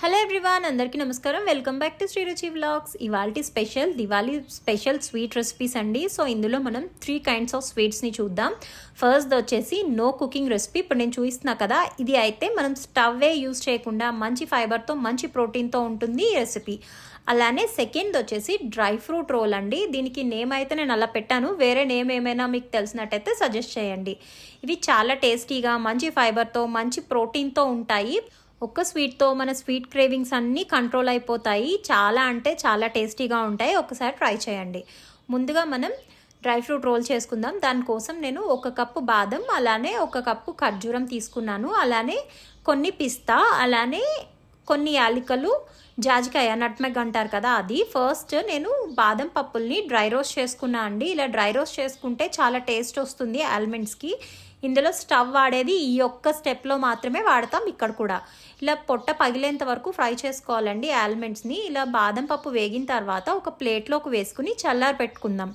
Hello everyone, అందరికీ నమస్కారం. Welcome back to Sriruchi vlogs. ఇవాల్టి special Diwali special sweet recipes అండి. సో ఇందులో మనం 3 కైండ్స్ ఆఫ్ స్వీట్స్ని చూద్దాం. ఫస్ట్ వచ్చేసి నో కుకింగ్ రెసిపీ. ఇప్పుడు నేను చూపిస్తున్నా కదా, ఇది అయితే మనం స్టవ్వే యూజ్ చేయకుండా మంచి ఫైబర్తో మంచి ప్రోటీన్తో ఉంటుంది ఈ రెసిపీ. అలానే సెకండ్ వచ్చేసి డ్రై ఫ్రూట్ రోల్ అండి. దీనికి నేమ్ అయితే నేను అలా పెట్టాను, వేరే నేమ్ ఏమైనా మీకు తెలిసినట్టయితే సజెస్ట్ చేయండి. ఇవి చాలా టేస్టీగా మంచి ఫైబర్తో మంచి ప్రోటీన్తో ఉంటాయి. ఒక్క స్వీట్తో మన స్వీట్ క్రేవింగ్స్ అన్నీ కంట్రోల్ అయిపోతాయి. చాలా అంటే చాలా టేస్టీగా ఉంటాయి. ఒకసారి ట్రై చేయండి. ముందుగా మనం డ్రై ఫ్రూట్ రోల్ చేసుకుందాం. దానికోసం నేను 1 కప్పు బాదం, అలానే 1 కప్పు ఖర్జూరం తీసుకున్నాను. అలానే కొన్ని పిస్తా, అలానే కొన్ని యాలకులు, జాజికాయ నట్మెగ్ అంటారు కదా అది. ఫస్ట్ నేను బాదం పప్పుల్ని డ్రై రోస్ట్ చేసుకున్నా అండి. ఇలా డ్రై రోస్ట్ చేసుకుంటే చాలా టేస్ట్ వస్తుంది ఆల్మండ్స్కి. ఇందులో స్టవ్ వాడేది ఈ ఒక్క స్టెప్లో మాత్రమే వాడతాం. ఇక్కడ కూడా ఇలా పొట్ట పగిలేంత వరకు ఫ్రై చేసుకోవాలండి ఆల్మండ్స్ని. ఇలా బాదం పప్పు వేగిన తర్వాత ఒక ప్లేట్లోకి వేసుకుని చల్లారి పెట్టుకుందాం.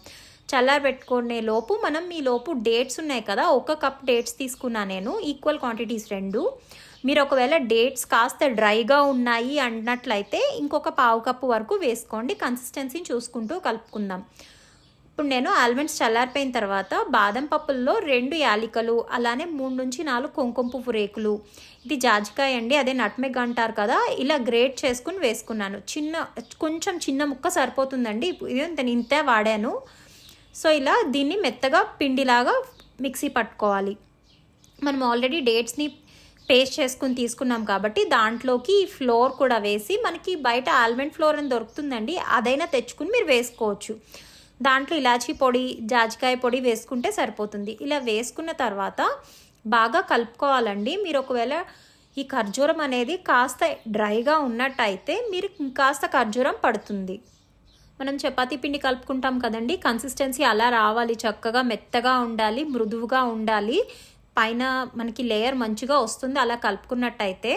చల్లారి పెట్టుకునే లోపు మనం ఈ లోపు డేట్స్ ఉన్నాయి కదా, 1 కప్ డేట్స్ తీసుకున్నా నేను, ఈక్వల్ క్వాంటిటీస్ 2. మీరు ఒకవేళ డేట్స్ కాస్త డ్రైగా ఉన్నాయి అన్నట్లయితే ఇంకొక 1/2 కప్పు వరకు వేసుకోండి. కన్సిస్టెన్సీని చూసుకుంటూ కలుపుకుందాం. ఇప్పుడు నేను ఆల్మండ్స్ చల్లారిపోయిన తర్వాత బాదం పప్పుల్లో 2 యాలకులు, అలానే 3 నుంచి 4 కుంకుమ పువ్వు రేకులు, ఇది జాజికాయ అండి, అదే నట్మెగ్ అంటారు కదా, ఇలా గ్రేట్ చేసుకుని వేసుకున్నాను. కొంచెం చిన్న ముక్క సరిపోతుందండి, ఇది ఇంతే వాడాను. సో ఇలా దీన్ని మెత్తగా పిండిలాగా మిక్సీ పట్టుకోవాలి. మనం ఆల్రెడీ డేట్స్ని పేస్ట్ చేసుకుని తీసుకున్నాం కాబట్టి దాంట్లోకి ఫ్లోర్ కూడా వేసి, మనకి బయట ఆల్మండ్ ఫ్లోర్ అని దొరుకుతుందండి, అదైనా తెచ్చుకుని మీరు వేసుకోవచ్చు. దాంట్లో ఇలాచీ పొడి, జాజికాయ పొడి వేసుకుంటే సరిపోతుంది. ఇలా వేసుకున్న తర్వాత బాగా కలుపుకోవాలండి. మీరు ఒకవేళ ఈ ఖర్జూరం అనేది కాస్త డ్రైగా ఉన్నట్టయితే మీరు కాస్త ఖర్జూరం పడుతుంది. మనం చపాతీ పిండి కలుపుకుంటాం కదండి, కన్సిస్టెన్సీ అలా రావాలి. చక్కగా మెత్తగా ఉండాలి, మృదువుగా ఉండాలి, పైన మనకి లేయర్ మంచిగా వస్తుంది అలా కలుపుకున్నట్టయితే.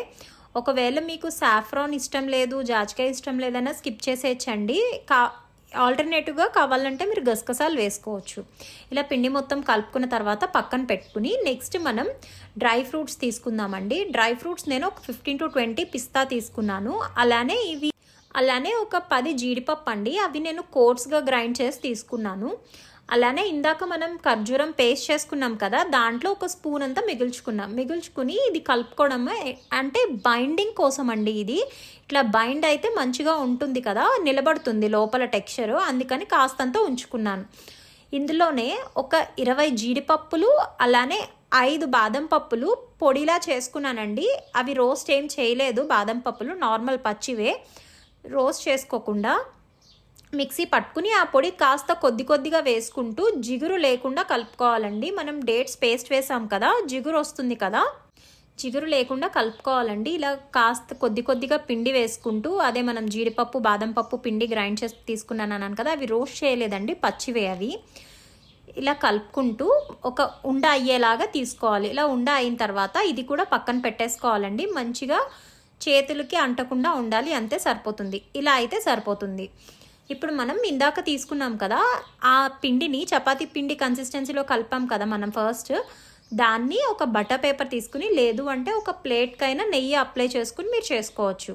ఒకవేళ మీకు సాఫ్రాన్ ఇష్టం లేదు, జాజికాయ ఇష్టం లేదన్నా స్కిప్ చేసేయచ్చండి. ఆల్టర్నేటివ్గా కావాలంటే మీరు గసగసాలు వేసుకోవచ్చు. ఇలా పిండి మొత్తం కలుపుకున్న తర్వాత పక్కన పెట్టుకుని నెక్స్ట్ మనం డ్రై ఫ్రూట్స్ తీసుకుందామండి. డ్రై ఫ్రూట్స్ నేను ఒక 15 to 20 పిస్తా తీసుకున్నాను. అలానే ఒక 10 జీడిపప్పు అండి, అవి నేను కోర్స్గా గ్రైండ్ చేసి తీసుకున్నాను. అలానే ఇందాక మనం ఖర్జూరం పేస్ట్ చేసుకున్నాం కదా, దాంట్లో 1 స్పూన్ అంతా మిగుల్చుకుని ఇది కలుపుకోవడం అంటే బైండింగ్ కోసం అండి. ఇది ఇట్లా బైండ్ అయితే మంచిగా ఉంటుంది కదా, నిలబడుతుంది లోపల టెక్స్చరు, అందుకని కాస్తంత ఉంచుకున్నాను. ఇందులోనే ఒక 20 జీడిపప్పులు, అలానే 5 బాదం పప్పులు పొడిలా చేసుకున్నానండి. అవి రోస్ట్ ఏం చేయలేదు, బాదం పప్పులు నార్మల్ పచ్చివే, రోస్ట్ చేసుకోకుండా మిక్సీ పట్టుకుని ఆ పొడి కాస్త కొద్దిగా వేసుకుంటూ జిగురు లేకుండా కలుపుకోవాలండి. మనం డేట్స్ పేస్ట్ వేసాం కదా, జిగురు వస్తుంది కదా, జిగురు లేకుండా కలుపుకోవాలండి. ఇలా కాస్త కొద్దిగా పిండి వేసుకుంటూ, అదే మనం జీడిపప్పు బాదం పప్పు పిండి గ్రైండ్ చేసి తీసుకున్నాను అన్నాను కదా, అవి రోస్ట్ చేయలేదండి, పచ్చివే అవి. ఇలా కలుపుకుంటూ ఒక ఉండ అయ్యేలాగా తీసుకోవాలి. ఇలా ఉండ అయిన తర్వాత ఇది కూడా పక్కన పెట్టేసుకోవాలండి. మంచిగా చేతులకి అంటకుండా ఉండాలి, అంతే సరిపోతుంది. ఇలా అయితే సరిపోతుంది. ఇప్పుడు మనం ఇందాక తీసుకున్నాం కదా ఆ పిండిని, చపాతీ పిండి కన్సిస్టెన్సీలో కలిపాం కదా మనం ఫస్ట్, దాన్ని ఒక బటర్ పేపర్ తీసుకుని, లేదు అంటే ఒక ప్లేట్కైనా నెయ్యి అప్లై చేసుకుని మీరు చేసుకోవచ్చు.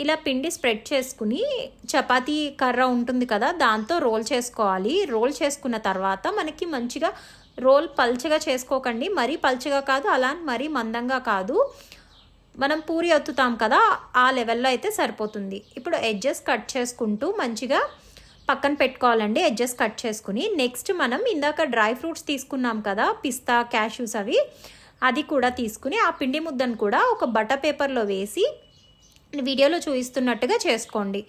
ఇలా పిండి స్ప్రెడ్ చేసుకుని చపాతీ కర్ర ఉంటుంది కదా, దాంతో రోల్ చేసుకోవాలి. రోల్ చేసుకున్న తర్వాత మనకి మంచిగా రోల్ పల్చగా చేసుకోకండి, మరీ పల్చగా కాదు, అలా మరీ మందంగా కాదు, మనం పూరి ఒత్తుతాం కదా ఆ లెవెల్లో అయితే సరిపోతుంది. ఇప్పుడు ఎడ్జెస్ కట్ చేసుకుంటూ మంచిగా పక్కన పెట్టుకోవాలండి. ఎడ్జెస్ కట్ చేసుకుని నెక్స్ట్ మనం ఇందాక డ్రై ఫ్రూట్స్ తీసుకున్నాం కదా, పిస్తా, క్యాష్యూస్, అది కూడా తీసుకుని ఆ పిండి ముద్దను కూడా ఒక బటర్ పేపర్లో వేసి వీడియోలో చూపిస్తున్నట్టుగా చేసుకోండి.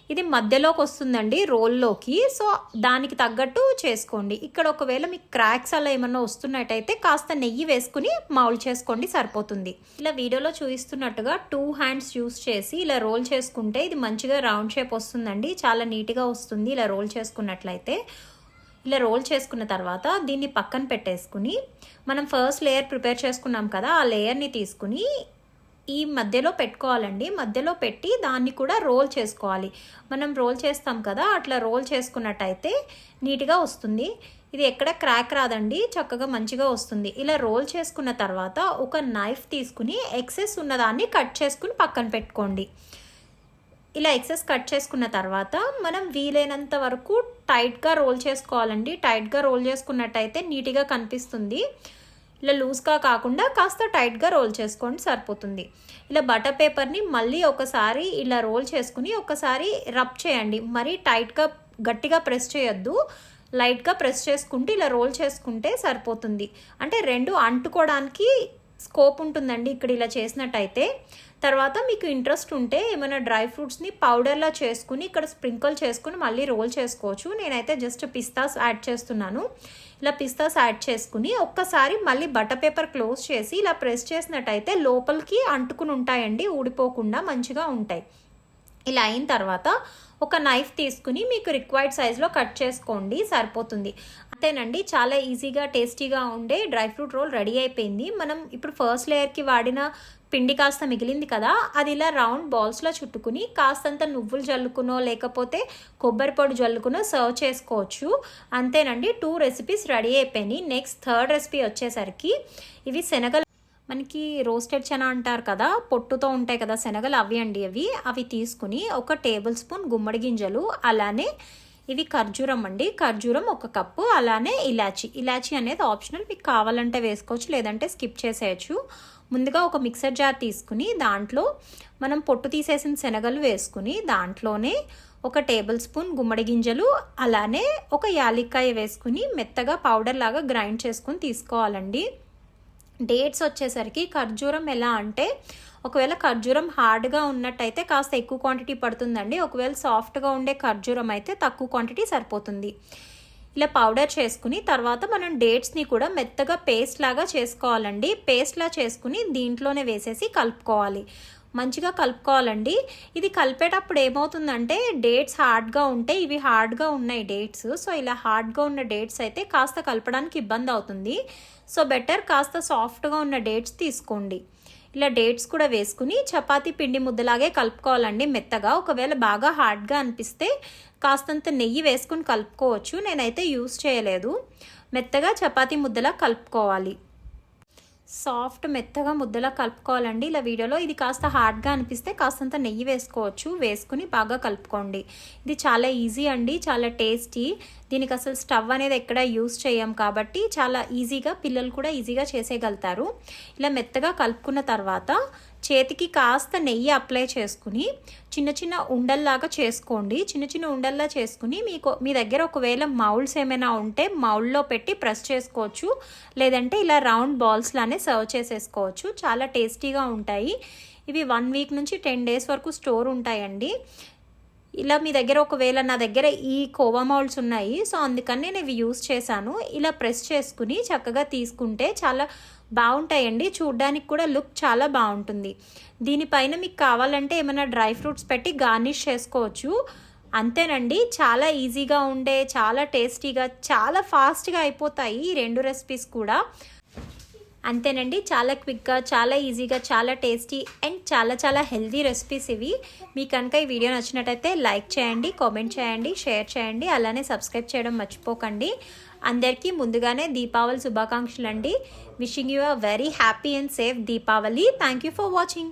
ఇది మధ్యలోకి వస్తుందండి రోల్లోకి, సో దానికి తగ్గట్టు చేసుకోండి. ఇక్కడ ఒకవేళ మీకు క్రాక్స్ అలా ఏమన్నా వస్తున్నట్టయితే కాస్త నెయ్యి వేసుకుని మౌల్డ్ చేసుకోండి, సరిపోతుంది. ఇలా వీడియోలో చూపిస్తున్నట్టుగా 2 హ్యాండ్స్ యూస్ చేసి ఇలా రోల్ చేసుకుంటే ఇది మంచిగా రౌండ్ షేప్ వస్తుందండి, చాలా నీట్గా వస్తుంది ఇలా రోల్ చేసుకున్నట్లయితే. ఇలా రోల్ చేసుకున్న తర్వాత దీన్ని పక్కన పెట్టేసుకుని మనం ఫస్ట్ లేయర్ ప్రిపేర్ చేసుకున్నాం కదా, ఆ లేయర్ని తీసుకుని ఈ మధ్యలో పెట్టుకోవాలండి. మధ్యలో పెట్టి దాన్ని కూడా రోల్ చేసుకోవాలి. మనం రోల్ చేస్తాం కదా, అట్లా రోల్ చేసుకున్నట్టయితే నీట్గా వస్తుంది. ఇది ఎక్కడ క్రాక్ రాదండి, చక్కగా మంచిగా వస్తుంది. ఇలా రోల్ చేసుకున్న తర్వాత ఒక నైఫ్ తీసుకుని ఎక్సెస్ ఉన్నదాన్ని కట్ చేసుకుని పక్కన పెట్టుకోండి. ఇలా ఎక్సెస్ కట్ చేసుకున్న తర్వాత మనం వీలైనంత వరకు టైట్గా రోల్ చేసుకోవాలండి. టైట్గా రోల్ చేసుకున్నట్టయితే నీట్గా కనిపిస్తుంది. ఇలా లూజ్గా కాకుండా కాస్త టైట్గా రోల్ చేసుకోండి, సరిపోతుంది. ఇలా బటర్ పేపర్ని మళ్ళీ ఒకసారి ఇలా రోల్ చేసుకుని ఒకసారి రబ్ చేయండి. మరీ టైట్గా గట్టిగా ప్రెస్ చేయొద్దు, లైట్గా ప్రెస్ చేసుకుంటే ఇలా రోల్ చేసుకుంటే సరిపోతుంది. అంటే రెండు అంటుకోవడానికి స్కోప్ ఉంటుందండి ఇక్కడ ఇలా చేసినట్టయితే. తర్వాత మీకు ఇంట్రెస్ట్ ఉంటే ఏమైనా డ్రై ఫ్రూట్స్ని పౌడర్లా చేసుకుని ఇక్కడ స్ప్రింకిల్ చేసుకుని మళ్ళీ రోల్ చేసుకోవచ్చు. నేనైతే జస్ట్ పిస్తాస్ యాడ్ చేస్తున్నాను. ఇలా పిస్తాస్ యాడ్ చేసుకుని ఒక్కసారి మళ్ళీ బటర్ పేపర్ క్లోజ్ చేసి ఇలా ప్రెస్ చేసినట్టయితే లోపలికి అంటుకుని ఉంటాయండి, ఊడిపోకుండా మంచిగా ఉంటాయి. ఇలా అయిన తర్వాత ఒక నైఫ్ తీసుకుని మీకు రిక్వైర్డ్ సైజులో కట్ చేసుకోండి, సరిపోతుంది. అంతేనండి, చాలా ఈజీగా టేస్టీగా ఉండే డ్రై ఫ్రూట్ రోల్ రెడీ అయిపోయింది. మనం ఇప్పుడు ఫస్ట్ లేయర్కి వాడిన పిండి కాస్త మిగిలింది కదా, అది ఇలా రౌండ్ బాల్స్లో చుట్టుకుని కాస్తంత నువ్వులు జల్లుకునో లేకపోతే కొబ్బరి పొడి జల్లుకునో సర్వ్ చేసుకోవచ్చు. అంతేనండి, 2 రెసిపీస్ రెడీ అయిపోయినాయి. నెక్స్ట్ థర్డ్ రెసిపీ వచ్చేసరికి ఇవి శనగలు, మనకి రోస్టెడ్ చెన అంటారు కదా, పొట్టుతో ఉంటాయి కదా శనగలు, అవి అండి. అవి తీసుకుని 1 టేబుల్ స్పూన్ గుమ్మడి గింజలు, అలానే ఇవి ఖర్జూరం అండి, ఖర్జూరం 1 కప్పు, అలానే ఇలాచి అనేది ఆప్షనల్, మీకు కావాలంటే వేసుకోవచ్చు లేదంటే స్కిప్ చేసేయచ్చు. ముందుగా ఒక మిక్సర్ జార్ తీసుకుని దాంట్లో మనం పొట్టు తీసేసిన శనగలు వేసుకుని దాంట్లోనే 1 టేబుల్ స్పూన్ గుమ్మడి గింజలు, అలానే 1 యాలక్కాయ వేసుకుని మెత్తగా పౌడర్ లాగా గ్రైండ్ చేసుకుని తీసుకోవాలండి. డేట్స్ వచ్చేసరికి ఖర్జూరం ఎలా అంటే, ఒకవేళ ఖర్జూరం హార్డ్గా ఉన్నట్టయితే కాస్త ఎక్కువ క్వాంటిటీ పడుతుందండి. ఒకవేళ సాఫ్ట్గా ఉండే ఖర్జూరం అయితే తక్కువ క్వాంటిటీ సరిపోతుంది. ఇలా పౌడర్ చేసుకుని తర్వాత మనం డేట్స్ని కూడా మెత్తగా పేస్ట్ లాగా చేసుకోవాలండి. పేస్ట్లా చేసుకుని దీంట్లోనే వేసేసి కలుపుకోవాలి, మంచిగా కలుపుకోవాలండి. ఇది కలిపేటప్పుడు ఏమవుతుందంటే డేట్స్ హార్డ్గా ఉంటే, ఇవి హార్డ్గా ఉన్నాయి డేట్స్, సో ఇలా హార్డ్గా ఉన్న డేట్స్ అయితే కాస్త కలపడానికి ఇబ్బంది అవుతుంది. సో బెటర్ కాస్త సాఫ్ట్గా ఉన్న డేట్స్ తీసుకోండి. ఇలా డేట్స్ కూడా వేసుకుని చపాతీ పిండి ముద్దలాగే కలుపుకోవాలండి మెత్తగా. ఒకవేళ బాగా హార్డ్గా అనిపిస్తే కాస్తంత నెయ్యి వేసుకుని కలుపుకోవచ్చు, నేనైతే యూస్ చేయలేదు. మెత్తగా చపాతీ ముద్దలా కలుపుకోవాలి, సాఫ్ట్ మెత్తగా ముద్దలా కలుపుకోవాలండి. ఇలా వీడియోలో ఇది కాస్త హార్డ్గా అనిపిస్తే కాస్తంత నెయ్యి వేసుకోవచ్చు, వేసుకుని బాగా కలుపుకోండి. ఇది చాలా ఈజీ అండి, చాలా టేస్టీ. దీనికి అసలు స్టవ్ అనేది ఎక్కడ యూస్ చేయం కాబట్టి చాలా ఈజీగా పిల్లలు కూడా ఈజీగా చేసేయగలుగుతారు. ఇలా మెత్తగా కలుపుకున్న తర్వాత చేతికి కాస్త నెయ్యి అప్లై చేసుకుని చిన్న చిన్న ఉండల్లాగా చేసుకోండి. చిన్న చిన్న ఉండల్లా చేసుకుని మీ దగ్గర ఒకవేళ మౌల్డ్స్ ఏమైనా ఉంటే మౌల్డ్లో పెట్టి ప్రెస్ చేసుకోవచ్చు, లేదంటే ఇలా రౌండ్ బాల్స్లానే సర్వ్ చేసేసుకోవచ్చు. చాలా టేస్టీగా ఉంటాయి. ఇవి 1 వీక్ నుంచి 10 డేస్ వరకు స్టోర్ ఉంటాయండి. ఇలా మీ దగ్గర ఒకవేళ, నా దగ్గర ఈ కోవా మౌల్డ్స్ ఉన్నాయి, సో అందుకని నేను ఇవి యూస్ చేశాను. ఇలా ప్రెస్ చేసుకుని చక్కగా తీసుకుంటే చాలా బాగుంటాయండి, చూడ్డానికి కూడా లుక్ చాలా బాగుంటుంది. దీనిపైన మీకు కావాలంటే ఏమైనా డ్రై ఫ్రూట్స్ పెట్టి గార్నిష్ చేసుకోవచ్చు. అంతేనండి, చాలా ఈజీగా ఉండే, చాలా టేస్టీగా, చాలా ఫాస్ట్గా అయిపోతాయి ఈ 2 రెసిపీస్ కూడా. అంతేనండి, చాలా క్విక్గా, చాలా ఈజీగా, చాలా టేస్టీ అండ్ చాలా చాలా హెల్దీ రెసిపీస్ ఇవి. మీకు కనుక ఈ వీడియో నచ్చినట్టయితే లైక్ చేయండి, కామెంట్ చేయండి, షేర్ చేయండి, అలానే సబ్స్క్రైబ్ చేయడం మర్చిపోకండి. అందరికీ ముందుగానే దీపావళి శుభాకాంక్షలు అండి. Wishing you a very happy and safe Deepavali. Thank you for watching.